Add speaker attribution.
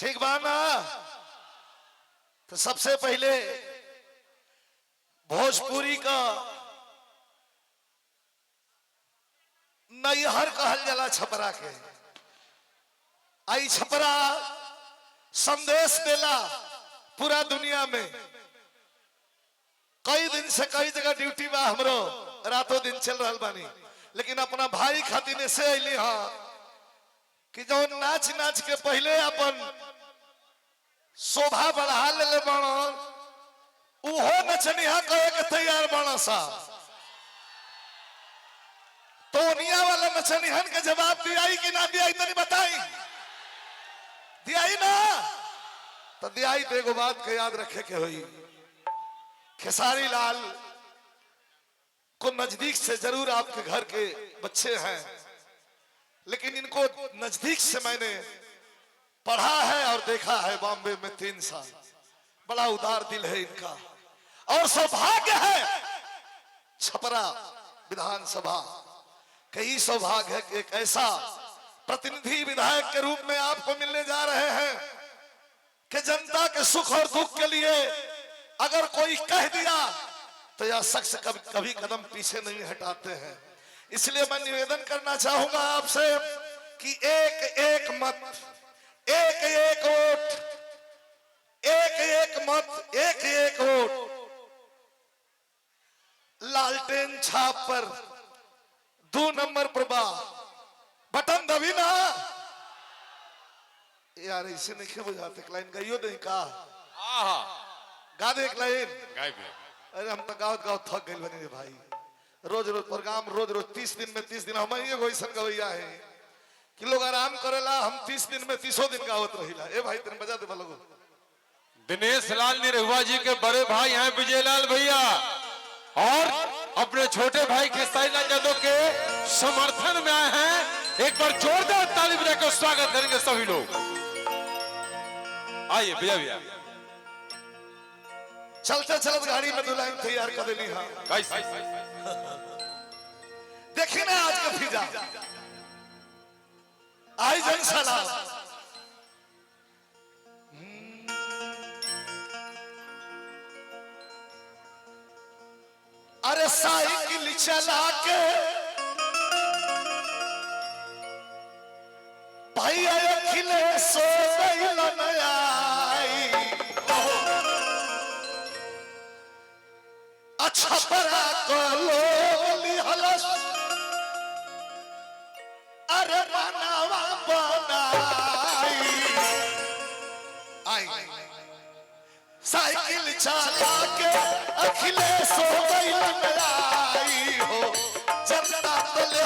Speaker 1: ठीक बा ना। तो सबसे पहले भोजपुरी का नैहर कहल जाला छपरा के। आई छपरा संदेश देला पूरा दुनिया में। कई दिन से कई जगह ड्यूटी बा हमरो, रातों दिन चल रहा बानी, लेकिन अपना भाई खातिर से अली हाँ कि जो नाच नाच के पहले अपन शोभा बढ़ा ले बन, उहो नचनिया कहे के तैयार बना सा। तोनिया वाला नचनिहन के जवाब दियाई कि ना दियाई तनी बताई। दियाई ना तो दियाई तो एगो बात के याद रखे के हुई। खेसारी लाल को नजदीक से जरूर आपके घर के बच्चे हैं, लेकिन इनको नजदीक से मैंने पढ़ा है और देखा है। बॉम्बे में 3 साल। बड़ा उदार दिल है इनका और सौभाग्य है छपरा विधानसभा कई सौभाग्य है कि एक ऐसा प्रतिनिधि विधायक के रूप में आपको मिलने जा रहे हैं कि जनता के सुख और दुख के लिए अगर कोई कह दिया तो यह शख्स कभी कदम पीछे नहीं हटाते हैं। इसलिए मैं निवेदन करना चाहूंगा आपसे कि एक एक मत, एक एक वोट, एक एक मत, एक एक वोट लालटेन छाप पर 2 नंबर पर बटन दबी ना यार। इसे नहीं बुझाते। लाइन गाइयो नहीं का गा दे एक लाइन। अरे हम तो गाँव गाँव थक गए बने भाई। रोज रोज प्रोग्राम, रोज रोज 30 दिन में 30 दिन। हम एगो ऐसा गवैया है कि लोग आराम करेला, हम 30 दिन में 30 दिन गावत रहिला। ए भाई तेरे बजा दे लोगो।
Speaker 2: दिनेश लाल निरहुआ जी के बड़े भाई हैं विजयलाल भैया, और अपने छोटे भाई खेसारी लाल यादव के समर्थन में आए हैं। एक बार जोरदार ताली बजाकर स्वागत करेंगे सभी लोग। आइए भैया भैया।
Speaker 1: चलते चलते गाड़ी में दुल्हन तैयार कर देनी। हाँ देखिए ना आज का फिजा आई जनसला। अरे साइकिल चला के भाई अखिलेश सो गइल नया। अच्छा परा को लोली हलस, अरे मनावा बनाई। आई साइकिल चला के अखिलेश सो गइल नया हो। जनता तो ले